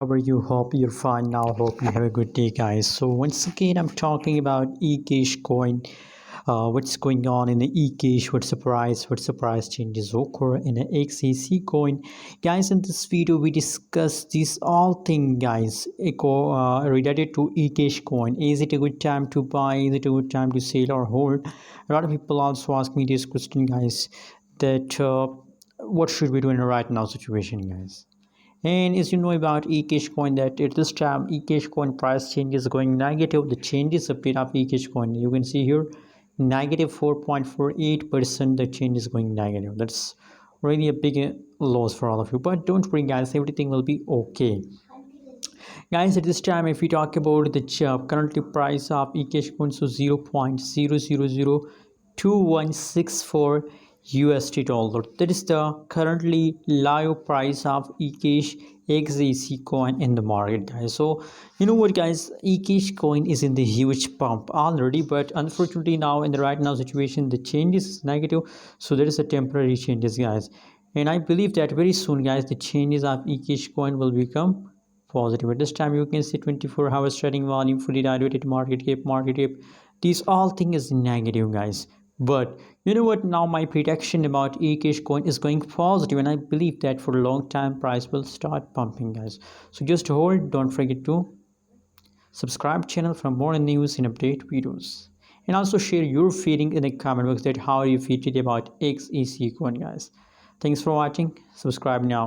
How are you? Hope you're fine now. Hope you have a good day, guys. So once again, I'm talking about Ecash coin. What's going on in the Ecash? What's the price? What's the price changes occur in the XEC coin, guys? In this video, we discuss this all thing, guys. Related to Ecash coin. Is it a good time to buy? Is it a good time to sell or hold? A lot of people also ask me this question, guys. That what should we do in a right now situation, guys? And as you know about Ecash coin, that at this time Ecash coin price change is going negative. The changes appear of Ecash coin, you can see here, negative 4.48%. The change is going negative. That's really a big loss for all of you, but don't worry, guys, everything will be okay. Guys, at this time, if we talk about the currently price of Ecash coin, so 0.0002164 USD dollar. That is the currently live price of Ecash XEC coin in the market, guys. So you know what, guys, Ecash coin is in the huge pump already, but unfortunately now in the right now situation the change is negative. So there is a temporary changes, guys, and I believe that very soon, guys, the changes of Ecash coin will become positive. At this time you can see 24 hours trading volume, fully diluted market cap. These all thing is negative, guys. But you know what, now my prediction about Ecash coin is going positive, and I believe that for a long time price will start pumping, guys. So just hold, don't forget to subscribe channel for more news and update videos, and also share your feeling in the comment box that how you feel about XEC coin, guys. Thanks for watching. Subscribe now.